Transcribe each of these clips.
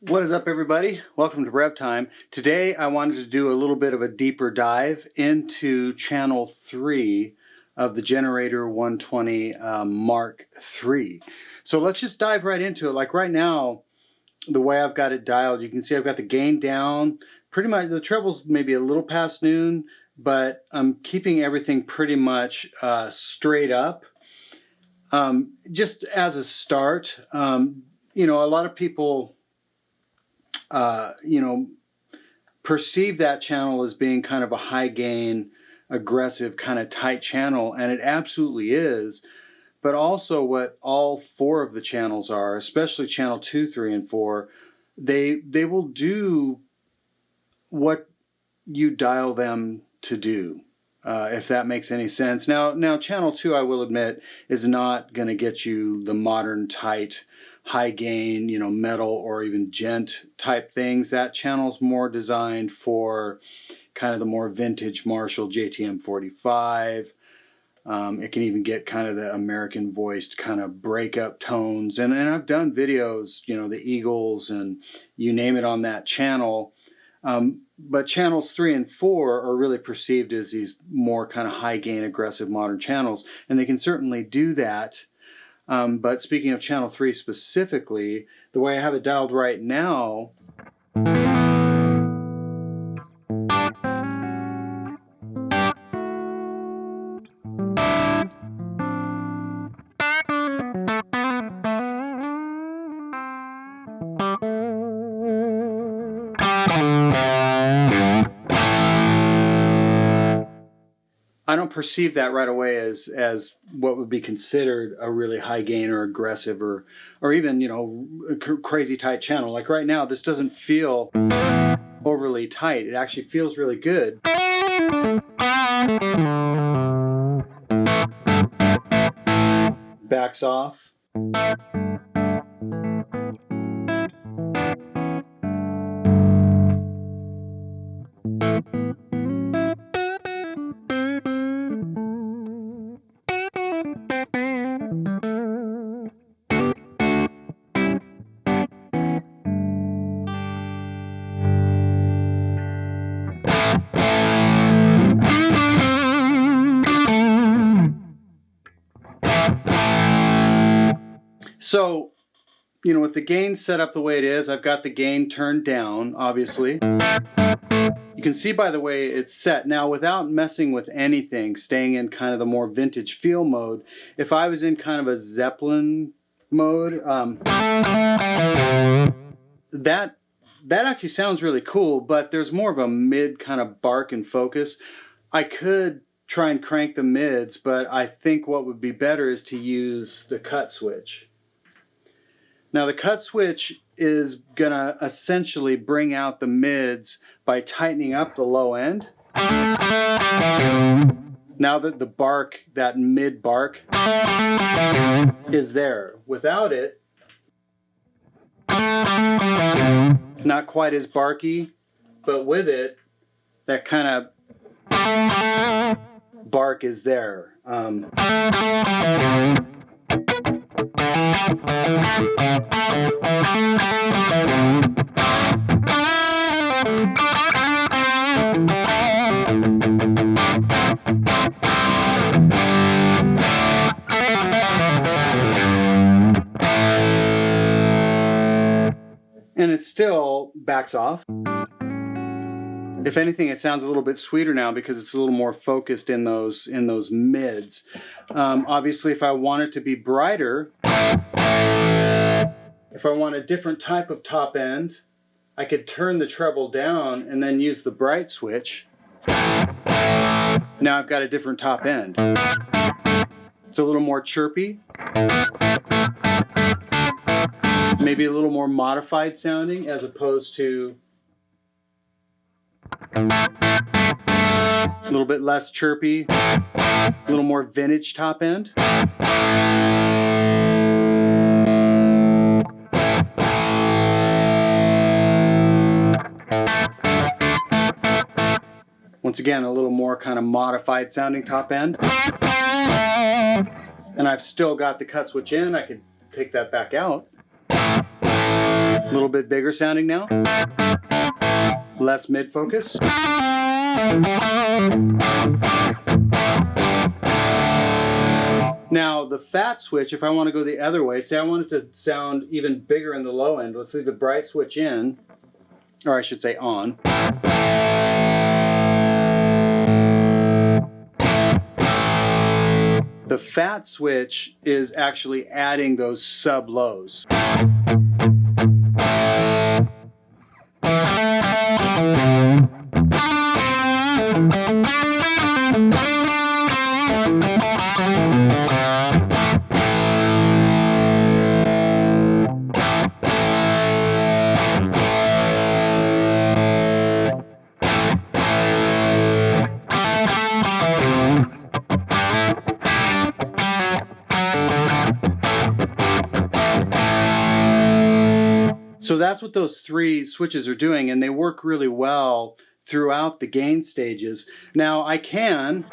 What is up, everybody? Welcome to Revv Time. Today I wanted to do a little bit of a deeper dive into channel 3 of the Generator 120 Mark III. So let's just dive right into it. Like right now, the way I've got it dialed, you can see I've got the gain down. Pretty much the treble's maybe a little past noon, but I'm keeping everything pretty much straight up. Just as a start, you know, a lot of people perceive that channel as being kind of a high gain, aggressive, kind of tight channel, and it absolutely is. But also what all 4 of the channels are, especially channel 2, 3, and 4, they will do what you dial them to do, if that makes any sense. Now channel 2, I will admit, is not going to get you the modern tight high gain, you know, metal or even gent type things. That channel's more designed for kind of the more vintage Marshall JTM 45. It can even get kind of the American voiced kind of breakup tones. And I've done videos, you know, the Eagles and you name it on that channel. But channels 3 and 4 are really perceived as these more kind of high gain, aggressive modern channels. And they can certainly do that. But speaking of channel 3 specifically, the way I have it dialed right now, I don't perceive that right away as what would be considered a really high gain or aggressive or even, you know, a crazy tight channel. Like right now, this doesn't feel overly tight. It actually feels really good. Backs off. So, you know, with the gain set up the way it is, I've got the gain turned down, obviously. You can see by the way it's set. Now, without messing with anything, staying in kind of the more vintage feel mode, if I was in kind of a Zeppelin mode, that actually sounds really cool, but there's more of a mid kind of bark and focus. I could try and crank the mids, but I think what would be better is to use the cut switch. Now the cut switch is going to essentially bring out the mids by tightening up the low end. Now that the bark, that mid bark, is there. Without it, not quite as barky, but with it, that kind of bark is there. And it still backs off. If anything, it sounds a little bit sweeter now because it's a little more focused in those mids. Obviously, if I want it to be brighter, if I want a different type of top end, I could turn the treble down and then use the bright switch. Now I've got a different top end. It's a little more chirpy, maybe a little more modified sounding as opposed to a little bit less chirpy, a little more vintage top end. Once again, a little more kind of modified sounding top end. And I've still got the cut switch in. I could take that back out. A little bit bigger sounding now. Less mid focus. Now the fat switch, if I want to go the other way, say I want it to sound even bigger in the low end. Let's leave the bright switch in, or I should say on. The fat switch is actually adding those sub lows. So that's what those three switches are doing, and they work really well throughout the gain stages. Now I can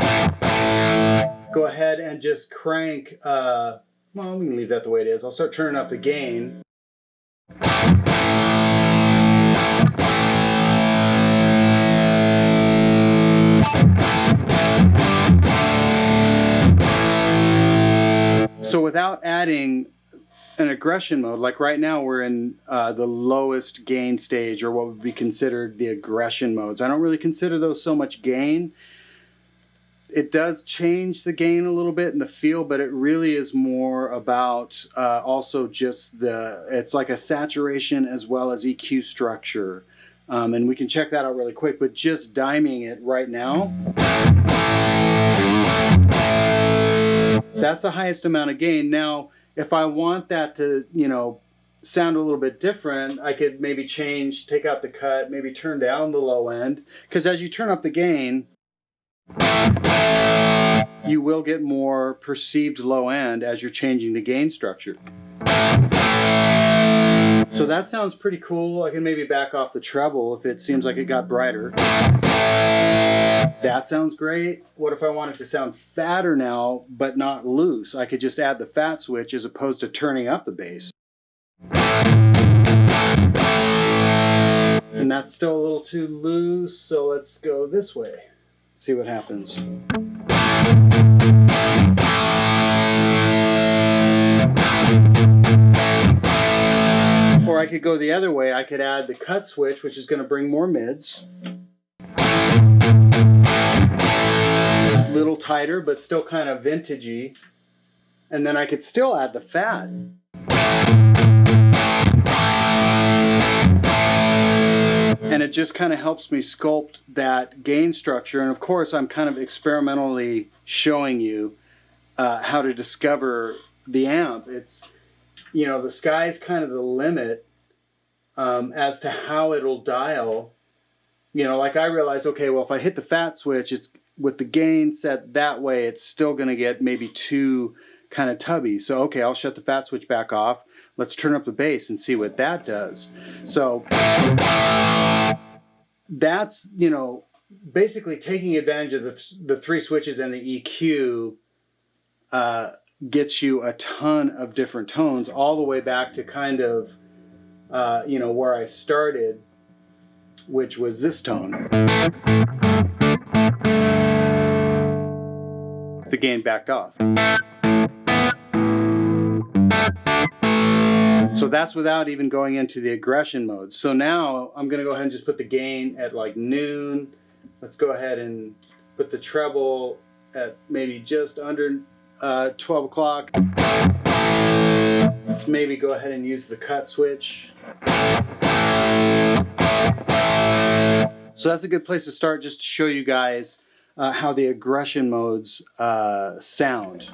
go ahead and just crank, well, we can leave that the way it is. I'll start turning up the gain. So without adding an aggression mode, like right now we're in the lowest gain stage, or what would be considered the aggression modes. I don't really consider those so much gain. It does change the gain a little bit in the feel, but it really is more about also just it's like a saturation as well as EQ structure. And we can check that out really quick, but just diming it right now, that's the highest amount of gain. Now, if I want that to, sound a little bit different, I could maybe take out the cut, maybe turn down the low end. Because as you turn up the gain, you will get more perceived low end as you're changing the gain structure. So that sounds pretty cool. I can maybe back off the treble if it seems like it got brighter. That sounds great. What if I want it to sound fatter now, but not loose? I could just add the fat switch as opposed to turning up the bass. And that's still a little too loose, so let's go this way. See what happens. Or I could go the other way. I could add the cut switch, which is going to bring more mids. A little tighter, but still kind of vintagey. And then I could still add the fat. And it just kind of helps me sculpt that gain structure. And of course, I'm kind of experimentally showing you how to discover the amp. It's, the sky's kind of the limit as to how it'll dial. Like I realized, okay, well, if I hit the fat switch, it's with the gain set that way, it's still going to get maybe too kind of tubby. So, okay, I'll shut the fat switch back off. Let's turn up the bass and see what that does. So that's, basically taking advantage of the three switches and the EQ gets you a ton of different tones, all the way back to kind of, where I started, which was this tone. The gain backed off. So that's without even going into the aggression mode. So now I'm going to go ahead and just put the gain at like noon. Let's go ahead and put the treble at maybe just under 12 o'clock. Let's maybe go ahead and use the cut switch. So that's a good place to start, just to show you guys how the aggression modes sound.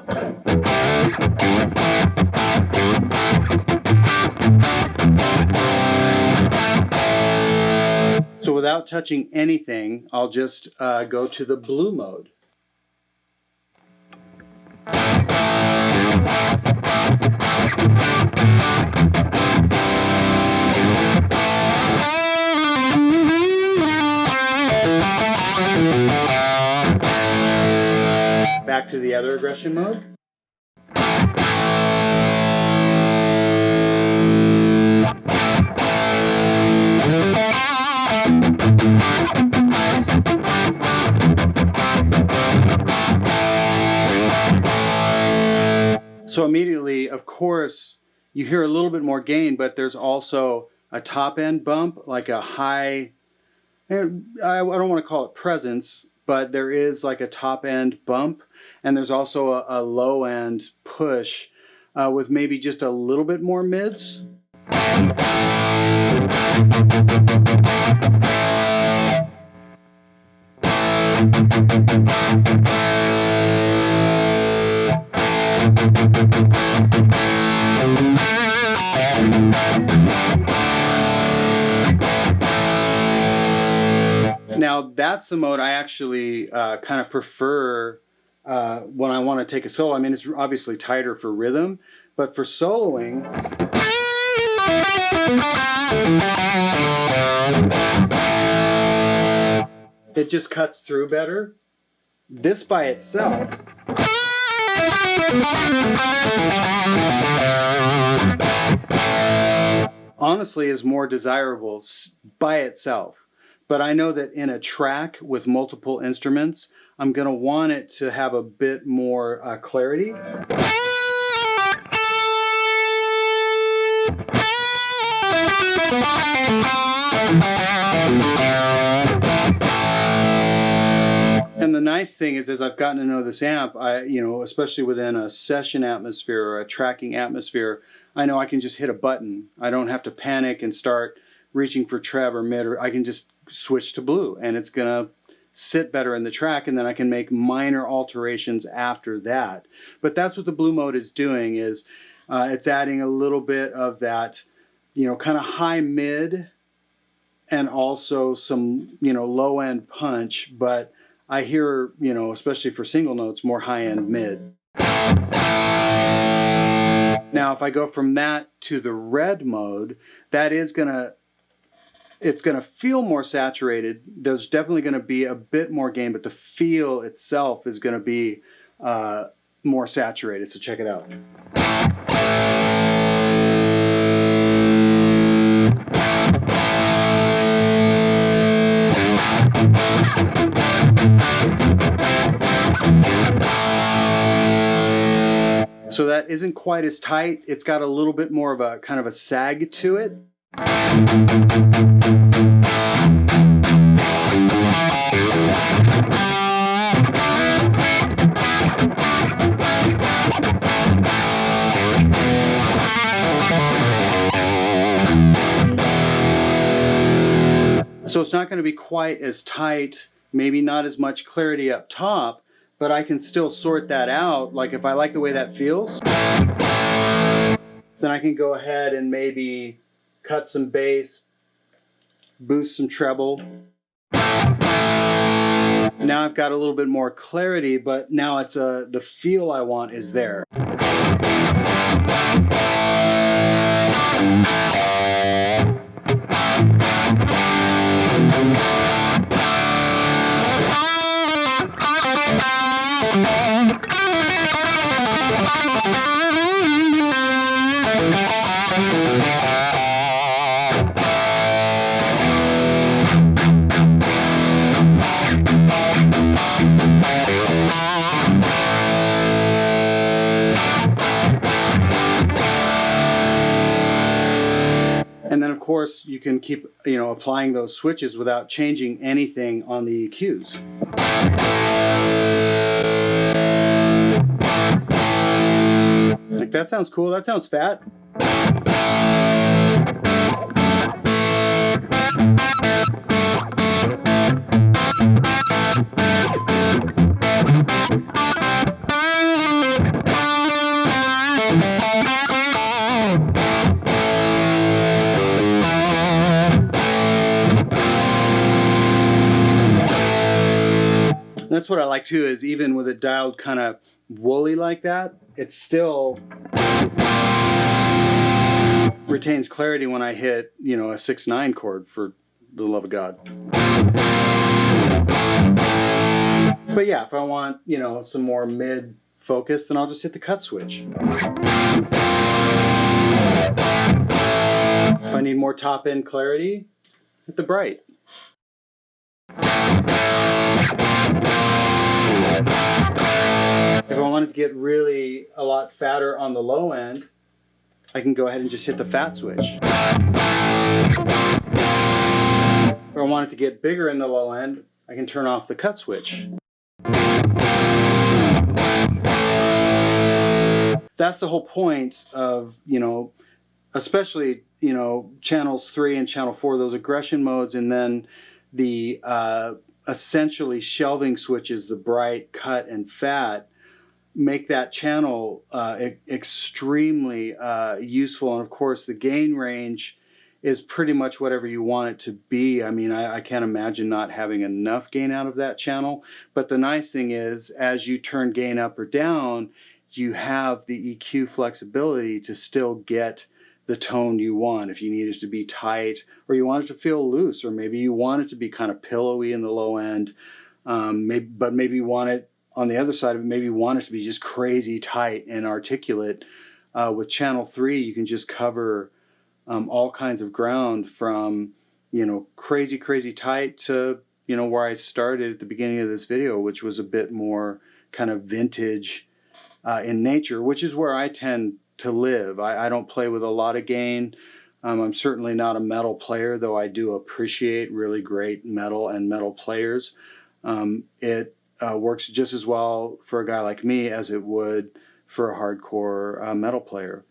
So without touching anything, I'll just go to the blue mode. Back to the other aggression mode. So immediately, of course, you hear a little bit more gain, but there's also a top end bump, like a high, I don't want to call it presence, but there is like a top end bump, and there's also a low end push with maybe just a little bit more mids. Now that's the mode I actually kind of prefer when I want to take a solo. I mean, it's obviously tighter for rhythm, but for soloing, it just cuts through better. This by itself honestly is more desirable by itself. But I know that in a track with multiple instruments, I'm going to want it to have a bit more clarity. And the nice thing is, as I've gotten to know this amp, especially within a session atmosphere or a tracking atmosphere, I know I can just hit a button. I don't have to panic and start reaching for trev or mid, or I can just switch to blue and it's gonna sit better in the track, and then I can make minor alterations after that. But that's what the blue mode is doing, is it's adding a little bit of that, kind of high mid and also some, low end punch, but I hear, especially for single notes, more high end mid. Now, if I go from that to the red mode, that is it's going to feel more saturated. There's definitely going to be a bit more gain, but the feel itself is going to be more saturated. So check it out. So that isn't quite as tight. It's got a little bit more of a kind of a sag to it. So it's not going to be quite as tight, maybe not as much clarity up top, but I can still sort that out. Like if I like the way that feels, then I can go ahead and maybe cut some bass, boost some treble. Now I've got a little bit more clarity, but now it's the feel I want is there. course, you can keep, applying those switches without changing anything on the EQs. Like, that sounds cool. That sounds fat. That's what I like too, is even with it dialed kind of woolly like that, it still retains clarity when I hit, a 6/9 chord, for the love of God. But yeah, if I want, some more mid focus, then I'll just hit the cut switch. If I need more top end clarity, hit the bright. If I wanted to get really a lot fatter on the low end, I can go ahead and just hit the fat switch. If I wanted to get bigger in the low end, I can turn off the cut switch. That's the whole point of, especially, channels 3 and channel 4, those aggression modes, and then the essentially shelving switches, the bright, cut, and fat, make that channel extremely useful. And of course, the gain range is pretty much whatever you want it to be. I mean, I can't imagine not having enough gain out of that channel. But the nice thing is, as you turn gain up or down, you have the EQ flexibility to still get the tone you want. If you need it to be tight, or you want it to feel loose, or maybe you want it to be kind of pillowy in the low end, but maybe you want it on the other side of it, maybe you want it to be just crazy tight and articulate. With channel 3, you can just cover all kinds of ground, from crazy tight to where I started at the beginning of this video, which was a bit more kind of vintage in nature, which is where I tend to live. I don't play with a lot of gain. I'm certainly not a metal player, though I do appreciate really great metal and metal players. It works just as well for a guy like me as it would for a hardcore metal player.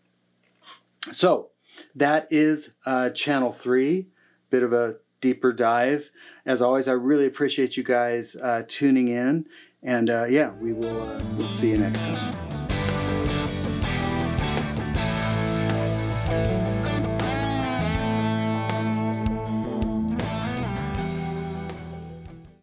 So that is channel 3, bit of a deeper dive. As always, I really appreciate you guys tuning in, and yeah, we'll see you next time.